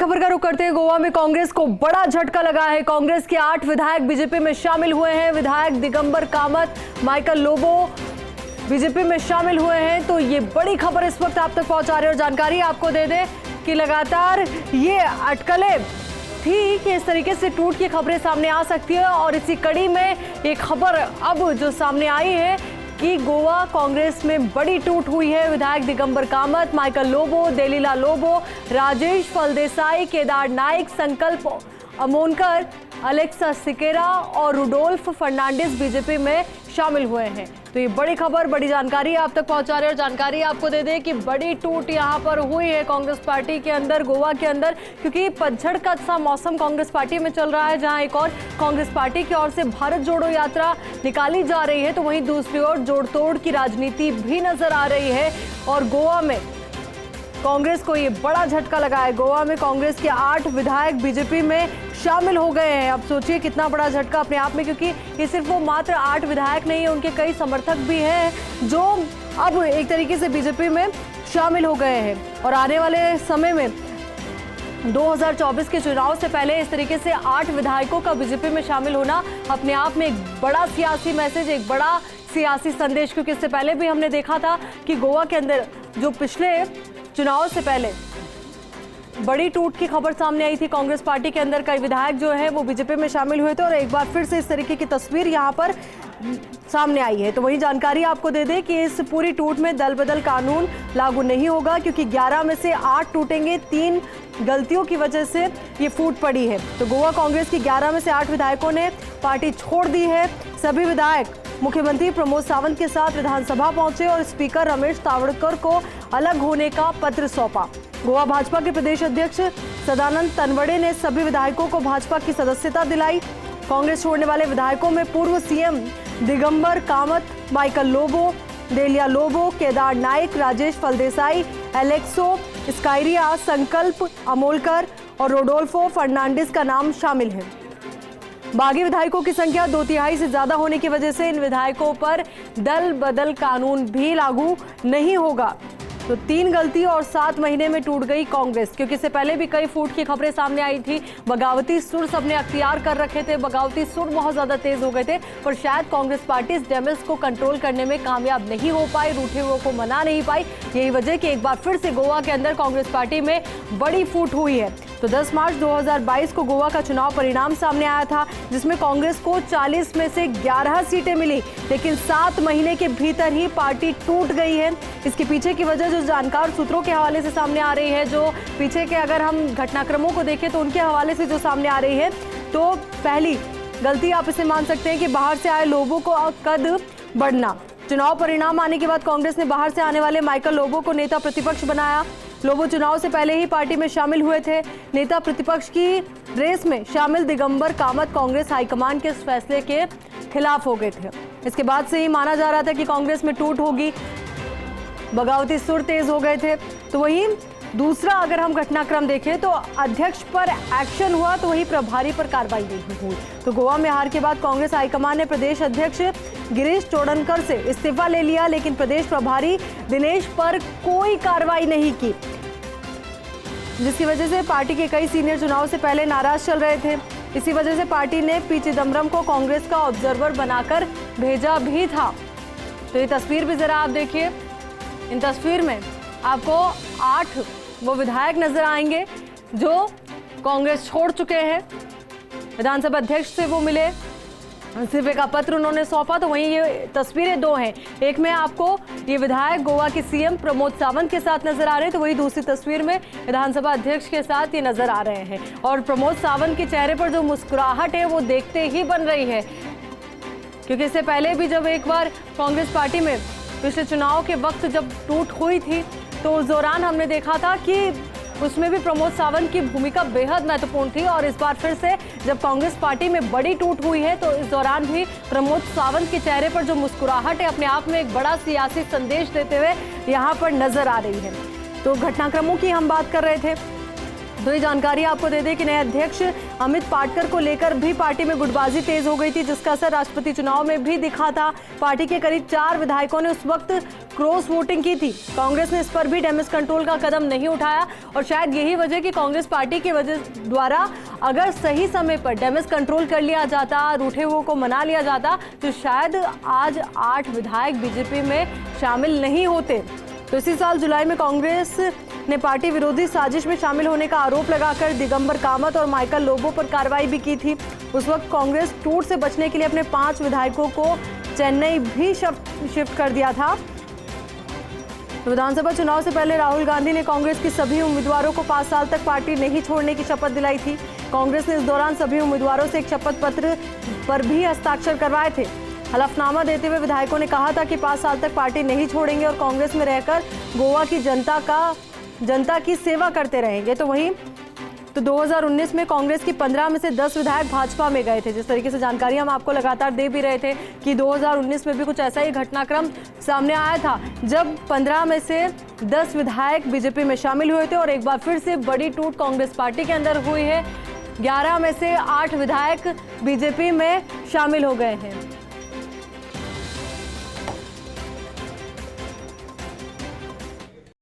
खबर का रुख करते हैं। गोवा में कांग्रेस को बड़ा झटका लगा है। कांग्रेस के 8 विधायक बीजेपी में शामिल हुए हैं। विधायक दिगंबर कामत, माइकल लोबो बीजेपी में शामिल हुए हैं। तो ये बड़ी खबर इस वक्त आप तक पहुंचा रहे हैं और जानकारी आपको दे दें कि लगातार ये अटकलें थी कि इस तरीके से टूट की खबरें सामने आ सकती है और इसी कड़ी में ये खबर अब जो सामने आई है कि गोवा कांग्रेस में बड़ी टूट हुई है। विधायक दिगंबर कामत, माइकल लोबो, देलीला लोबो, राजेश फलदेसाई, केदार नाइक, संकल्प अमोनकर, अलेक्सा सिकेरा और रुडोल्फ फर्नांडिस बीजेपी में शामिल हुए हैं। तो ये बड़ी खबर, बड़ी जानकारी आप तक पहुंचा रहे हैं और जानकारी आपको दे दें कि बड़ी टूट यहां पर हुई है कांग्रेस पार्टी के अंदर, गोवा के अंदर, क्योंकि पतझड़ का सा मौसम कांग्रेस पार्टी में चल रहा है। जहां एक और कांग्रेस पार्टी की ओर से भारत जोड़ो यात्रा निकाली जा रही है तो वहीं दूसरी ओर जोड़ तोड़ की राजनीति भी नजर आ रही है और गोवा में कांग्रेस को ये बड़ा झटका लगा है। गोवा में कांग्रेस के 8 विधायक बीजेपी में शामिल हो गए हैं। अब सोचिए कितना बड़ा झटका अपने आप में, क्योंकि ये सिर्फ वो मात्र 8 विधायक नहीं है, उनके कई समर्थक भी हैं जो अब एक तरीके से बीजेपी में शामिल हो गए हैं। और आने वाले समय में 2024 के चुनाव से पहले इस तरीके से 8 विधायकों का बीजेपी में शामिल होना अपने आप में एक बड़ा सियासी मैसेज, एक बड़ा सियासी संदेश, क्योंकि इससे पहले भी हमने देखा था कि गोवा के अंदर जो पिछले चुनाव से पहले बड़ी टूट की खबर सामने आई थी। कांग्रेस पार्टी के अंदर कई विधायक जो है वो बीजेपी में शामिल हुए थे और एक बार फिर से इस तरीके की तस्वीर यहां पर सामने आई है। तो वही जानकारी आपको दे दें कि इस पूरी टूट में दल बदल कानून लागू नहीं होगा, क्योंकि 11 में से 8 टूटेंगे। 3 गलतियों की वजह से ये फूट पड़ी है। तो गोवा कांग्रेस की 11 में से 8 विधायकों ने पार्टी छोड़ दी है। सभी विधायक मुख्यमंत्री प्रमोद सावंत के साथ विधानसभा पहुंचे और स्पीकर रमेश तावड़कर को अलग होने का पत्र सौंपा। गोवा भाजपा के प्रदेश अध्यक्ष सदानंद तनवड़े ने सभी विधायकों को भाजपा की सदस्यता दिलाई। कांग्रेस छोड़ने वाले विधायकों में पूर्व सीएम दिगंबर कामत, माइकल लोबो, देलिया लोबो, केदार नाइक, राजेश फलदेसाई, एलेक्सो स्काइरिया, संकल्प अमोलकर और रोडोल्फो फर्नांडिस का नाम शामिल है। बागी विधायकों की संख्या 2/3 से ज्यादा होने की वजह से इन विधायकों पर दल बदल कानून भी लागू नहीं होगा। तो 3 गलती और 7 महीने में टूट गई कांग्रेस, क्योंकि इससे पहले भी कई फूट की खबरें सामने आई थी। बगावती सुर सबने अख्तियार कर रखे थे, बगावती सुर बहुत ज्यादा तेज हो गए थे, पर शायद कांग्रेस पार्टी इस डैमेज को कंट्रोल करने में कामयाब नहीं हो पाई, रूठे हुए को मना नहीं पाई। यही वजह कि एक बार फिर से गोवा के अंदर कांग्रेस पार्टी में बड़ी फूट हुई है। तो 10 मार्च 2022 को गोवा का चुनाव परिणाम सामने आया था, जिसमें कांग्रेस को 40 में से 11 सीटें मिली, लेकिन 7 महीने के भीतर ही पार्टी टूट गई है। इसके पीछे की वजह जो जानकार सूत्रों के हवाले से सामने आ रही है, जो पीछे के अगर हम घटनाक्रमों को देखें तो उनके हवाले से जो सामने आ रही है, तो पहली गलती आप इसे मान सकते हैं कि बाहर से आए लोगों को कद बढ़ना। चुनाव परिणाम आने के बाद कांग्रेस ने बाहर से आने वाले माइकल लोबो को नेता प्रतिपक्ष बनाया। लोबो चुनाव से पहले ही पार्टी में शामिल हुए थे। नेता प्रतिपक्ष की रेस में शामिल दिगंबर कामत कांग्रेस हाईकमान के इस फैसले के खिलाफ हो गए थे। इसके बाद से ही माना जा रहा था कि कांग्रेस में टूट होगी, बगावती सुर तेज हो गए थे। तो वहीं दूसरा अगर हम घटनाक्रम देखें तो अध्यक्ष पर एक्शन हुआ तो वहीं प्रभारी पर कार्रवाई नहीं हुई। तो गोवा में हार के बाद कांग्रेस हाईकमान ने प्रदेश अध्यक्ष गिरीश चोडनकर से इस्तीफा ले लिया, लेकिन प्रदेश प्रभारी दिनेश पर कोई कार्रवाई नहीं की, जिसकी वजह से पार्टी के कई सीनियर चुनाव से पहले नाराज चल रहे थे। इसी वजह से पार्टी ने पी चिदम्बरम को कांग्रेस का ऑब्जर्वर बनाकर भेजा भी था। तो ये तस्वीर भी जरा आप देखिए। इन तस्वीर में आपको 8 वो विधायक नजर आएंगे जो कांग्रेस छोड़ चुके हैं। विधानसभा अध्यक्ष से वो मिले, इस्तीफे का पत्र उन्होंने सौंपा। तो वहीं ये तस्वीरें 2 हैं। एक में आपको ये विधायक गोवा के सीएम प्रमोद सावंत के साथ नजर आ रहे हैं, तो वही दूसरी तस्वीर में विधानसभा अध्यक्ष के साथ ये नजर आ रहे हैं। और प्रमोद सावंत के चेहरे पर जो मुस्कुराहट है वो देखते ही बन रही है, क्योंकि इससे पहले भी जब एक बार कांग्रेस पार्टी में पिछले चुनाव के वक्त जब टूट हुई थी तो उस दौरान हमने देखा था कि उसमें भी प्रमोद सावंत की भूमिका बेहद महत्वपूर्ण थी। और इस बार फिर से जब कांग्रेस पार्टी में बड़ी टूट हुई है तो इस दौरान भी प्रमोद सावंत के चेहरे पर जो मुस्कुराहट है अपने आप में एक बड़ा सियासी संदेश देते हुए यहाँ पर नजर आ रही है। तो घटनाक्रमों की हम बात कर रहे थे, तो ये जानकारी आपको दे दें कि नए अध्यक्ष अमित पाटकर को लेकर भी पार्टी में गुटबाजी तेज हो गई थी, जिसका असर राष्ट्रपति चुनाव में भी दिखा था। पार्टी के करीब 4 विधायकों ने उस वक्त क्रॉस वोटिंग की थी। कांग्रेस ने इस पर भी डैमेज कंट्रोल का कदम नहीं उठाया और शायद यही वजह कि कांग्रेस पार्टी की वजह द्वारा अगर सही समय पर डैमेज कंट्रोल कर लिया जाता, रूठे हुओं को मना लिया जाता, तो शायद आज 8 विधायक बीजेपी में शामिल नहीं होते। तो इसी साल जुलाई में कांग्रेस ने पार्टी विरोधी साजिश में शामिल होने का आरोप लगाकर दिगंबर कामत और माइकल लोबो पर कार्रवाई भी की थी। उस वक्त कांग्रेस टूट से बचने के लिए अपने 5 विधायकों को चेन्नई भी शिफ्ट कर दिया था। तो विधानसभा चुनाव से पहले राहुल गांधी ने कांग्रेस के सभी उम्मीदवारों को 5 साल तक पार्टी नहीं छोड़ने की शपथ दिलाई थी। कांग्रेस ने इस दौरान सभी उम्मीदवारों से एक शपथ पत्र पर भी हस्ताक्षर करवाए थे। हलफनामा देते हुए विधायकों ने कहा था कि 5 साल तक पार्टी नहीं छोड़ेंगे और कांग्रेस में रहकर गोवा की जनता की सेवा करते रहेंगे। तो वहीं 2019 में कांग्रेस की 15 में से 10 विधायक भाजपा में गए थे। जिस तरीके से जानकारी हम आपको लगातार दे भी रहे थे कि 2019 में भी कुछ ऐसा ही घटनाक्रम सामने आया था, जब 15 में से 10 विधायक बीजेपी में शामिल हुए थे और एक बार फिर से बड़ी टूट कांग्रेस पार्टी के अंदर हुई है। 11 में से 8 विधायक बीजेपी में शामिल हो गए हैं।